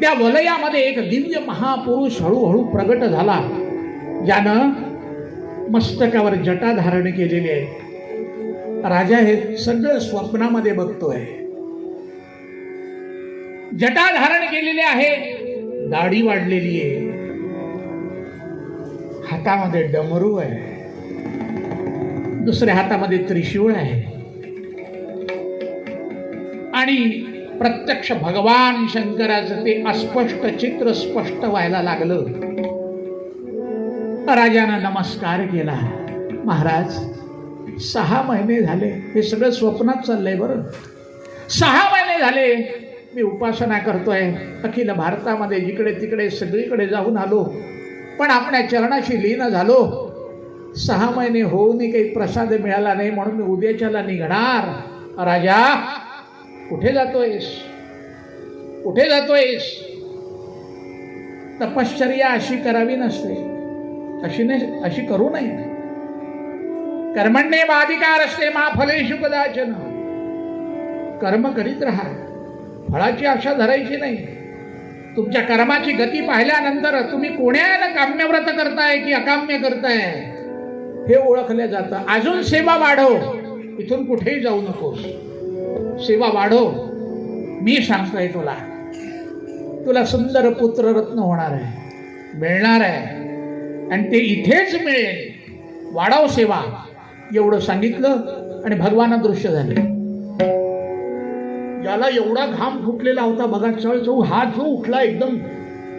त्या वलयामध्ये एक दिव्य महापुरुष हळूहळू प्रगट झाला ज्यानं मस्तकावर जटा धारण केलेली आहे. राजा हे सगळं स्वप्नामध्ये बघतोय. जटा धारण केलेली आहे. दाढी वाढलेली आहे. हातामध्ये डमरू आहे. दुसऱ्या हातामध्ये त्रिशूळ आहे आणि प्रत्यक्ष भगवान शंकराचं ते अस्पष्ट चित्र स्पष्ट व्हायला लागलं. राजानं नमस्कार केला. महाराज 6 महिने झाले हे सगळं स्वप्नात चाललंय. बरं 6 महिने झाले मी उपासना करतोय. अखिल भारतामध्ये जिकडे तिकडे सगळीकडे जाऊन आलो पण आपल्या चरणाशी लीन झालो. 6 महिने होऊनही काही प्रसाद मिळाला नाही म्हणून मी उद्याच्याला निघणार. राजा कुठे जातोयस? कुठे जातोयस? तपश्चर्या अशी करावी नसते. अशी करू नये. कर्मण्येवाधिकार असते मा फलेषु कदाचन. कर्म करीत राहा. फळाची आशा धरायची नाही. तुमच्या कर्माची गती पाहिल्यानंतर तुम्ही कोण्यानं काम्यव्रत करताय की अकाम्य करताय हे ओळखलं जातं. अजून सेवा वाढव. इथून कुठेही जाऊ नकोस. सेवा वाढव. मी सांगतोय तुला. तुला सुंदर पुत्ररत्न होणार आहे, मिळणार आहे, आणि ते इथेच मिळेल, वाढाव सेवा. एवढं सांगितलं आणि भगवान दृश्य झाले. ज्याला एवढा घाम फुटलेला होता बघा, चळचळ हात जो उठला एकदम,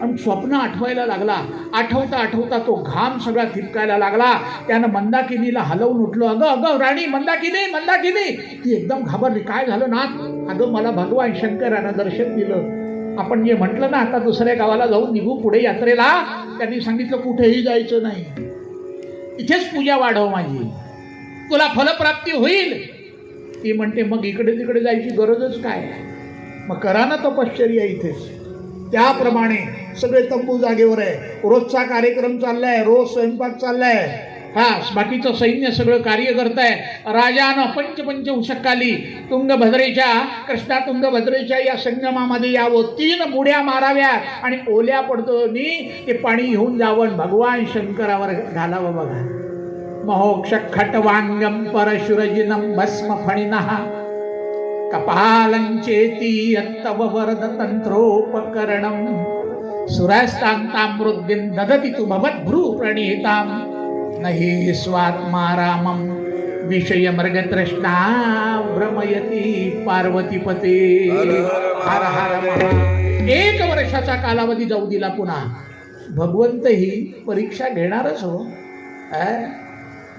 आणि स्वप्न आठवायला लागला. आठवता आठवता तो घाम सगळा ठिपकायला लागला. त्यानं मंदाकिनीला हलवून उठलो. अगं अगं राणी, मंदाकिनी मंदाकिनी. ती एकदम घाबरली. काय झालं ना? अगं मला भगवान शंकरानं दर्शन दिलं. आपण जे म्हटलं ना, आता दुसऱ्या गावाला जाऊन निघू पुढे यात्रेला, त्यांनी सांगितलं कुठेही जायचं नाही, इथेच पूजा वाढव माझी, तुला फलप्राप्ती होईल. ती म्हणते मग इकडे तिकडे जायची गरजच काय, मग करा ना तपश्चर्या इथेच. त्याप्रमाणे सगळे तंबू जागेवर आहे. रोजचा कार्यक्रम चाललाय, रोज स्वयंपाक चाललाय. बाकीचं सैन्य सगळं कार्य करताय. राजानं पंच उशक्काली तुंगभद्रेच्या, कृष्णा तुंगभद्रेच्या या संगमामध्ये यावं, 3 बुड्या माराव्या आणि ओल्या पडतोनी ते पाणी घेऊन जावं, भगवान शंकरावर घालावं. बघा, महोक्ष खटवांगम परशुरजिनम भस्म फणिनः कपालंचेती यत्तव वरद तंत्रोपकरणम सुरास्तांतामृद्धिं ददति तु भवद्भ्रू प्रणीताम नहि स्वात्मा रामं विषय मृगतृष्णा भ्रमयती पार्वतीपते. हर हर महा. 1 वर्षाचा कालावधी जाऊ दिला. पुन्हा भगवंत ही परीक्षा घेणारच हो.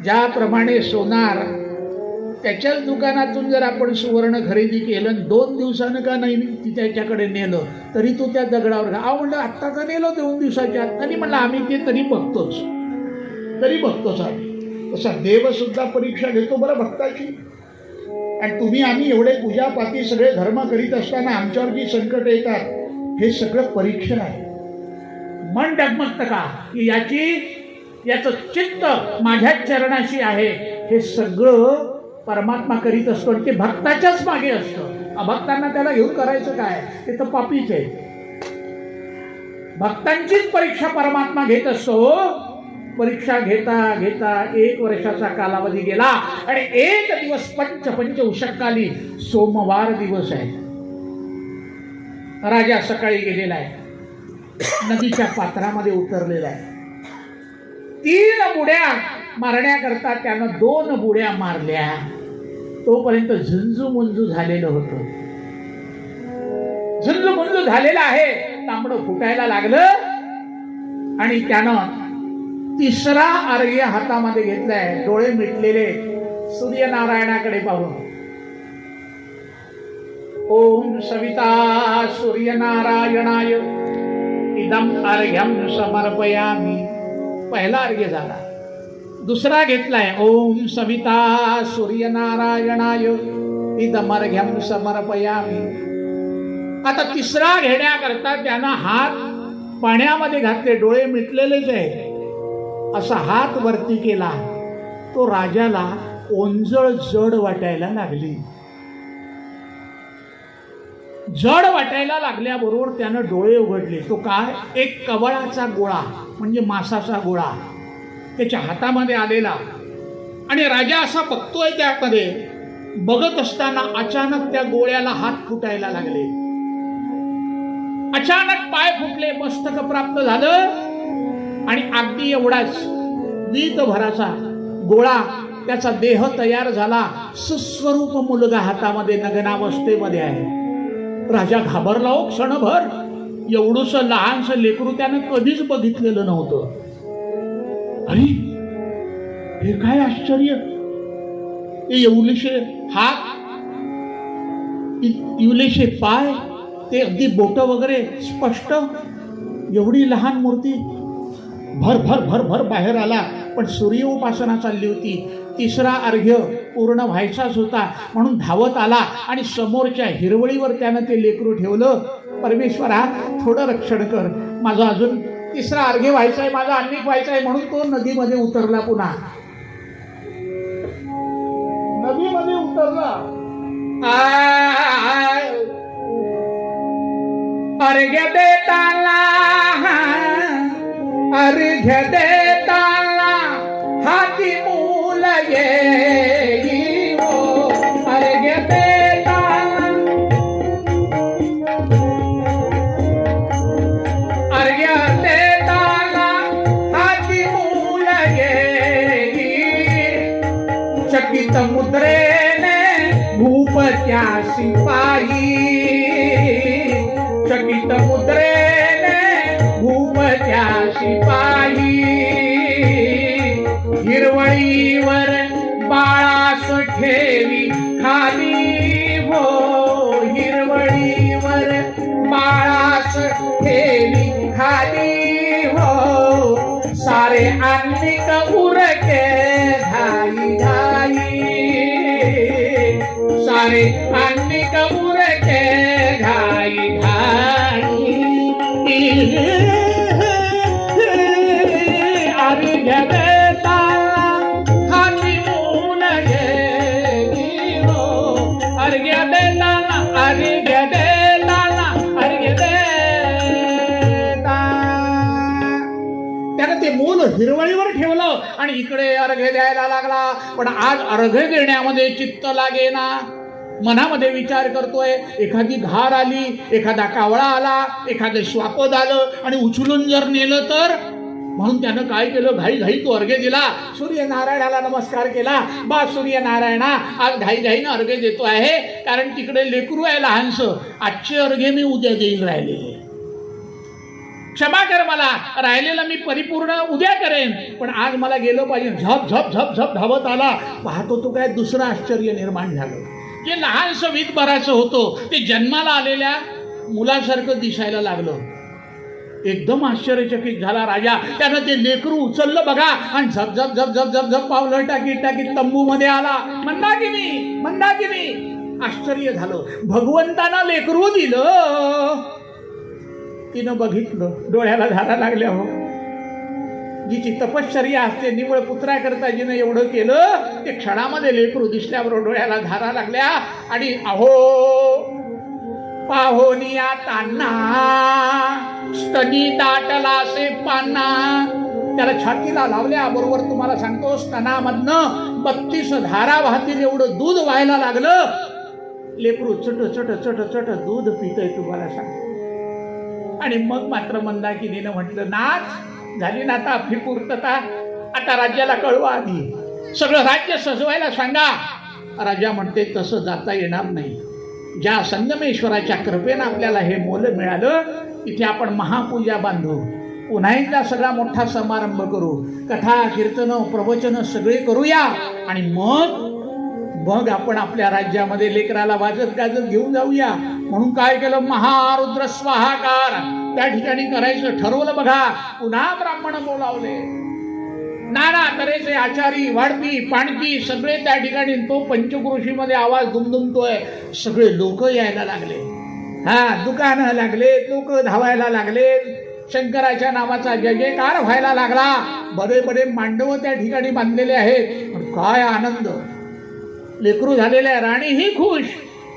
ज्याप्रमाणे सोनार त्याच्याच दुकानातून जर आपण सुवर्ण खरेदी केलं, 2 दिवसानं का नाही ती त्याच्याकडे नेलं तरी तो त्या दगडावर म्हणलं आत्ता का नेलं 2 दिवसाच्या आत, तरी म्हणलं आम्ही ते तरी बघतोच आम्ही. तसा देव सुद्धा परीक्षा घेतो बरं भक्ताची. आणि तुम्ही आम्ही एवढे पूजापाती सगळे धर्म करीत असताना आमच्यावर जी संकट येतात, हे सगळं परीक्षण आहे. मन डगमगतं का की याचं चित्त माझ्याच चरणाशी आहे, हे सगळं परमात्मा करीत असतो. आणि ते भक्ताच्याच मागे असतं. अभक्तांना त्याला घेऊन करायचं काय, ते तर पापीच आहे. भक्तांचीच परीक्षा परमात्मा घेत असतो. परीक्षा घेता घेता 1 वर्षाचा कालावधी गेला आणि 1 दिवस पंच उशक्काली सोमवार दिवस आहे. राजा सकाळी गेलेला आहे, नदीच्या पात्रामध्ये उतरलेला आहे. 3 बुड्या मारण्याकरता त्यानं 2 बुड्या मारल्या. तोपर्यंत झुंजू झालेलं होतं. झुंजू झालेलं आहे. तांबडं फुटायला लागलं आणि त्यानं 3रा अर्घ्य हातामध्ये घेतलाय. डोळे मिटलेले, सूर्यनारायणाकडे पाहून ओम सविता सूर्यनारायणाय इदम अर्घ्यम समर्पयामी. पहिला अर्घ्य झाला. 2रा घेतलाय ओम सविता सूर्यनारायणाय इदम अर्घ्यम समर्पयामी. आता 3रा घेण्याकरता त्यानं हात पाण्यामध्ये घातले, डोळे मिटलेलेच आहे. असा हात वरती केला. तो राजाला ओंजळ जड वाटायला लागली. जड वाटायला लागल्याबरोबर त्यानं डोळे उघडले. तो काय, एक कवळाचा गोळा म्हणजे मासाचा गोळा त्याच्या हातामध्ये आलेला. आणि राजा असा बघतोय. त्यामध्ये बघत असताना अचानक त्या गोळ्याला हात फुटायला लागले. अचानक पाय फुटले, मस्तक प्राप्त झालं आणि अगदी एवढाच वीतभराचा गोळा, त्याचा देह तयार झाला. सुस्वरूप मुलगा हातामध्ये नग्नावस्थेमध्ये आहे. राजा घाबरला हो क्षणभर. एवढूसं लहानसं लेकरू त्यानं कधीच बघितलेलं नव्हतं. अरे हे काय आश्चर्य! ते एवढेशे हात, एवढेशे पाय, ते अगदी बोट वगैरे स्पष्ट. एवढी लहान मूर्ती. भर भर भर भर बाहेर आला. पण सूर्य उपासना चालली होती. 3रा अर्घ्य पूर्ण व्हायचाच होता म्हणून धावत आला आणि समोरच्या हिरवळीवर त्यानं ते लेकरू ठेवलं. परमेश्वरा थोडं रक्षण कर, माझं अजून 3रा अर्घ्य व्हायचा आहे, माझा अन्निक व्हायचा आहे. म्हणून तो नदीमध्ये उतरला. पुन्हा नदीमध्ये उतरला. अर्घ्य देताना, अर्घ्य देताना हाती मूल येई हो. अर्घ्य देताना चकित मुद्रेने भूप त्यासी पाही, चकित मुद्रेने भूप त्यासी पाही, हिरवळीवर बाळास ठेवी खाली हो, हिरवळीवर बाळास ठेवी खाली हो, सारे अन्निक उरके घाई घाई, सारे अन्निक उरके घाई घाई, अर्घ्य देता हाती मूल गेली हो, अर्घ्य देताना, अर्घ्य देताना, अर्घ्य देता. त्यानं ते मूल हिरवळीवर ठेवलं आणि इकडे अर्घ्य द्यायला लागला. पण आज अर्घ्य देण्यामध्ये चित्त लागेना. मनामध्ये विचार करतोय, एखादी घार आली, एखादा कावळा आला, एखादं श्वापद आलं आणि उचलून जर नेलं तर. म्हणून त्यानं काय केलं, घाई घाई तो अर्घ्य दिला. सूर्यनारायणाला नमस्कार केला. बा सूर्यनारायणा, आज घाई घाईनं अर्घ्य देतो आहे, कारण तिकडे लेकरू आहे लहानसं. आजचे अर्घ्य मी उद्या देईल राहिलेले, क्षमा कर मला, राहिलेलं मी परिपूर्ण उद्या करेन, पण आज मला गेलं पाहिजे. झप झप झप झप धावत आला. पाहतो तो काय दुसरं आश्चर्य निर्माण झालं. जे लहानसं वीतभराचं होतं ते जन्माला आलेल्या मुलासारखं दिसायला लागलं. एकदम आश्चर्यचकित झाला राजा. त्यानं ते लेकरू उचललं बघा आणि झप झप झप झप झप झप पावलं टाकीत टाकीत तंबू मध्ये आला. मंदाकिनी, मंदाकिनी. आश्चर्य झालं. भगवंतानं लेकरू दिलं. तिनं बघितलं, डोळ्याला धारा लागल्या. हो, जिची तपश्चर्या असते, निवळ पुत्राकरता जिनं एवढं केलं, ते क्षणामध्ये लेकरू दिसल्याबरोबर डोळ्याला धारा लागल्या. आणि अहो पाहोनिया तान्ना, स्तनी दाटलासे पान्ना. त्याला छातीला लावल्या बरोबर तुम्हाला सांगतो, स्तनामधनं 32 धारा वाहतील एवढं दूध व्हायला लागलं. लेकरू चट चट चट चट दूध पितय तुम्हाला सांगतो. आणि मग मात्र मंदाकिनीनं म्हटलं, नाथ झाली ना आता आपली पूर्तता, आता राज्याला कळवा आधी, सगळं राज्य सजवायला सांगा. राजा म्हणते, तसं जाता येणार नाही. ज्या संगमेश्वराच्या कृपेनं आपल्याला हे मोल मिळालं, इथे आपण महापूजा बांधू, पुन्हा एकदा सगळा मोठा समारंभ करू, कथा कीर्तन प्रवचन सगळे करूया, आणि मग आपण आपल्या राज्यामध्ये लेकराला वाजत गाजत घेऊन जाऊया. म्हणून काय केलं, महारुद्र स्वाहाकार त्या ठिकाणी करायचं ठरवलं बघा. पुन्हा ब्राह्मण बोलावले, नाना तऱ्हेचे आचारी, वाढपी, पाणपी सगळे त्या ठिकाणी. तो पंचक्रोशीमध्ये आवाज दुमदुमतोय. सगळे लोक यायला लागले. दुकानं लागले, लोक धावायला लागले. शंकराच्या नावाचा जय जयकार व्हायला लागला. बडे बडे मांडव त्या ठिकाणी बांधलेले आहेत. काय आनंद. लेकरू झालेल्या राणीही खुश.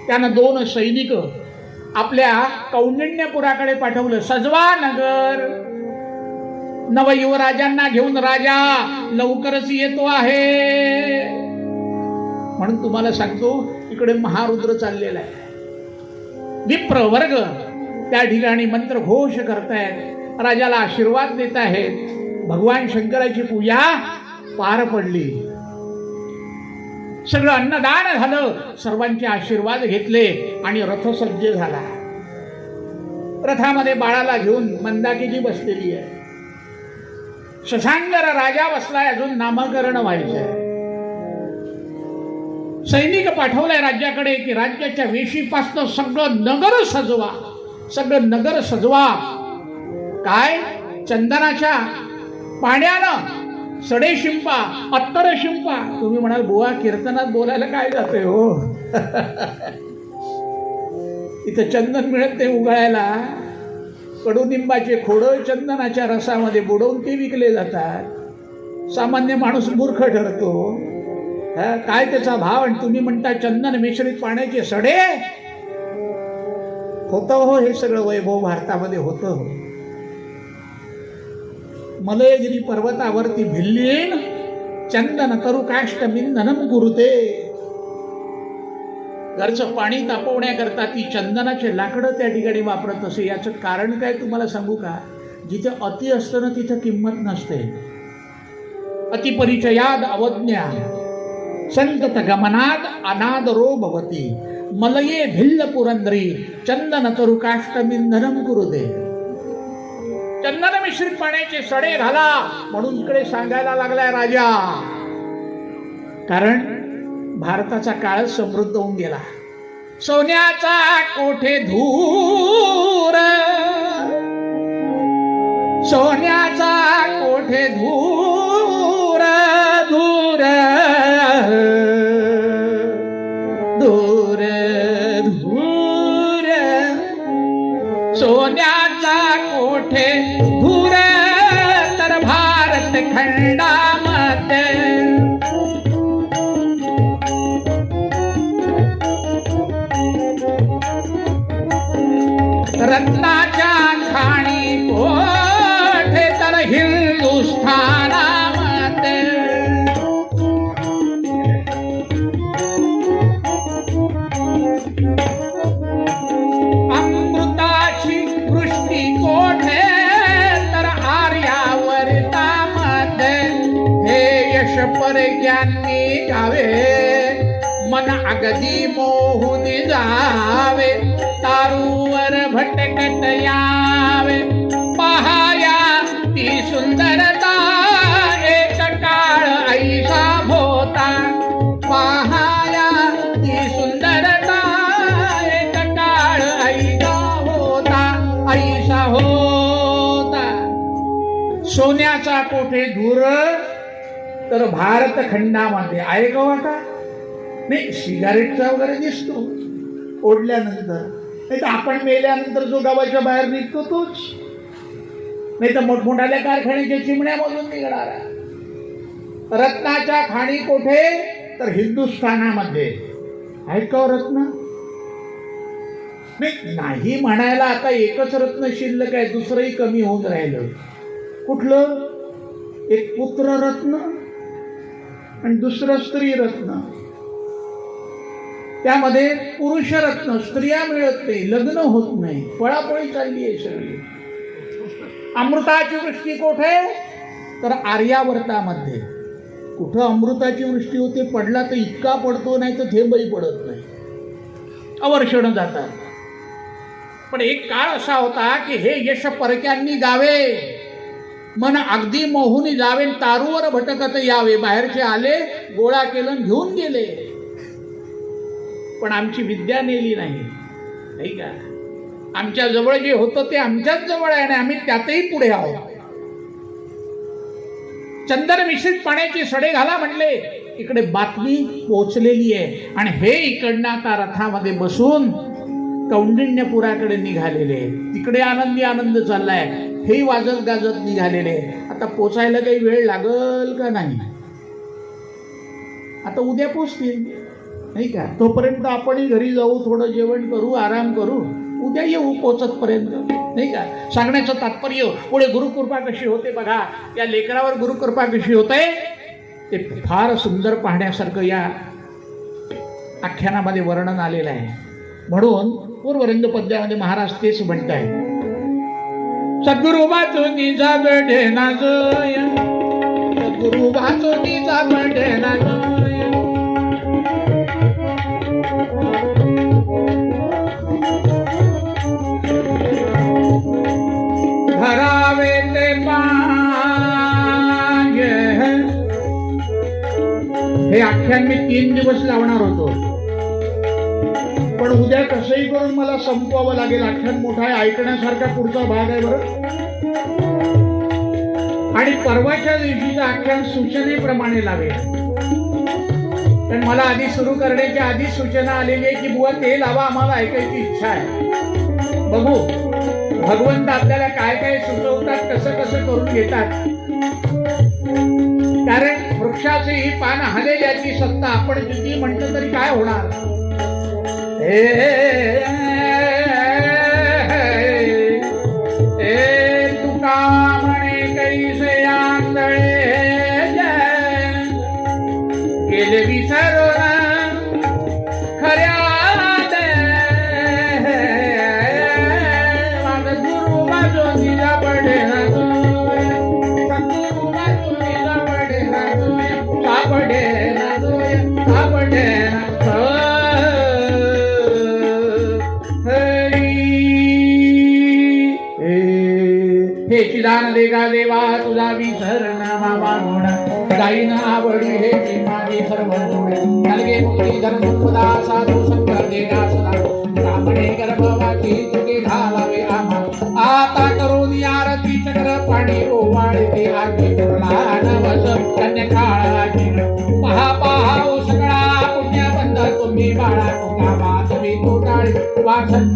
त्यानं 2 सैनिक आपल्या कौंडिण्यपुराकडे पाठवलं. सजवा नगर, नवयुवराजांना घेऊन राजा लवकरच येतो आहे. म्हणून तुम्हाला सांगतो, इकडे महारुद्र चाललेला आहे. विप्र वर्ग त्या ठिकाणी मंत्रघोष करतायत, राजाला आशीर्वाद देत आहेत. भगवान शंकराची पूजा पार पडली. सगळं अन्नदान झालं. सर्वांचे आशीर्वाद घेतले आणि रथ सज्ज झाला. रथामध्ये बाळाला घेऊन मंदाकिनी बसलेली आहे. शशांकर राजा बसलाय, अजून नामकरण व्हायचंय. सैनिक पाठवलाय राज्याकडे की राज्याच्या वेशीपासनं सगळं नगर सजवा, सगळं नगर सजवा. काय, चंदनाच्या पाण्यानं सडे शिंपा, अत्तर शिंपा. तुम्ही म्हणाल, बुवा कीर्तनात बोलायला काय जाते हो. इथं चंदन मिळत नाही उगाळायला. कडुनिंबाचे खोडं चंदनाच्या रसामध्ये बुडवून ते विकले जातात. सामान्य माणूस मूर्ख ठरतो. काय त्याचा भाव. आणि तुम्ही म्हणता चंदन मिश्रित पाण्याचे सडे. होतं हो, हे सगळं वैभव भारतामध्ये होतं हो. मलयगिरी पर्वतावरती भिल्लीन चंदन तरु काष्ट मिंधनम कुरुते. घरचं पाणी तापवण्याकरता ती चंदनाचे लाकडं त्या ठिकाणी वापरत असे. याचं कारण काय तुम्हाला सांगू का. जिथे अति असतं ना, तिथं किंमत नसते. अतिपरिचयाद अवज्ञा. संतत गमनाद अनादरो भवती मलये भिल्ल पुरंदरी चंदन तरु काष्टमिंधनम कुरुदे. चंदन मिश्रित पाण्याचे सडे घाला म्हणून इकडे सांगायला लागलाय राजा. कारण भारताचा काळ समृद्ध होऊन गेला. सोन्याचा कोठे धूर, सोन्याचा कोठे धूर, धूर धूर धूर, सोन्याचा कोठे धूर तर भारत खंडामध्ये रत्नाच्या खाणी कोठे तर हिंदुस्थानामध्ये. अमृताची वृष्टी कोठे तर आर्यावर्तामध्ये. हे यश परग्यांनी गावे मन अगदी मोहून जावे. तारूवर भटकत यावे पहाया ती सुंदरता एक काळ ऐसा होता. पहाया ती सुंदरता एक काळ ऐसा होता, ऐसा होता. सोन्याचा कोठे धूर तर भारत खंडामध्ये आहे का आता? नाही, सिगारेटचा वगैरे दिसतो ओढल्यानंतर, नाही तर आपण मेल्यानंतर जो गावाच्या बाहेर निघतो तोच, नाही तर मोठमोठ्या कारखान्याच्या चिमण्यामधून निघणारा. रत्नाच्या खाणी कोठे तर हिंदुस्थानामध्ये आहेत का रत्न? नाही म्हणायला आता एकच रत्न शिल्लक आहे, दुसरंही कमी होऊन राहिलं. कुठलं? एक पुत्र रत्न आणि दुसरं स्त्री रत्न. त्यामध्ये पुरुष रत्न स्त्रिया मिळत नाही, लग्न होत नाही, पळापळी चालली आहे सगळी. अमृताची वृष्टी कोठे तर आर्यावर्तामध्ये. कुठं अमृताची वृष्टी होते? पडला तर इतका पडतो, नाही तर थेंबही पडत नाही, अवर्षण जातात. पण एक काळ असा होता की हे यश परक्यांनी गावे मन अगदी मोहून जावे. तारूवर भटकत यावे. बाहेरचे आले, गोळा केलं, घेऊन गेले, पण आमची विद्या नेली नाही का? आमच्या जवळ जे होतं ते आमच्याच जवळ आहे आणि आम्ही त्यातही पुढे आहोत. चंदन मिश्रित पाण्याची सडे घाला म्हणले. इकडे बातमी पोहोचलेली आहे आणि हे इकडनं आता रथामध्ये बसून कौंडिण्यपुराकडे निघालेले. तिकडे आनंदी आनंद चाललाय, हेही वाजत गाजत निघालेले. आता पोचायला काही वेळ लागल का नाही? आता उद्या पोचतील, नाही का? तोपर्यंत आपणही घरी जाऊ, थोडं जेवण करू, आराम करू, उद्या येऊ पोचत पर्यंत, नाही का? सांगण्याचं तात्पर्य पुढे गुरुकृपा कशी होते बघा. या लेकरावर गुरुकृपा कशी होते ते फार सुंदर पाहण्यासारखं या आख्यानामध्ये वर्णन आलेलं आहे. म्हणून पूर्वरंग पद्यामध्ये महाराज तेच म्हणताय. सद्गुरु वाचोनी जाबडे नाजोय, सद्गुरु वाचोनी जाबडे नाजोय. धरावे ते पाय. हे आख्यान मी 3 दिवस लावणार होतो, पण उद्या कसंही करून मला संपवावं लागेल. आख्यान मोठा आहे, ऐकण्यासारखा पुढचा भाग आहे बरं. आणि परवाच्या दिवशीचं आख्यान सूचनेप्रमाणे लावेल. पण मला आधी सुरू करण्याच्या आधी सूचना आलेली आहे की बुवा ते लावा, आम्हाला ऐकायची इच्छा आहे. बघू भगवंत आपल्याला काय काय सुचवतात, कसं कसं करून घेतात. कारण वृक्षाचे ही पान हले ज्याची सत्ता. आपण किती म्हटलं तरी काय होणार? तुका म्हणे कैसे आंधळे गेले विसरून खऱ्या गुरु बाजूला पडे ना गुरु बाजूला पडे ना सापडे ना हे चिदान देगा देवा तुझा विसर नामा मागोण जाईन आवडी हे ती माझी सर्व जोडे अलगे मुली धर्मपदा साधू संग देगा सदा ब्राह्मणे गर्भवाची तुझे घालावे आम्हा आता करून आरती चक्र पाणी ओवाळते आगे पुरला नवस कन्या काळाची महापाहा सगळा पुण्यबंध तुम्ही बाळा गावात मी कोटाळी वासंत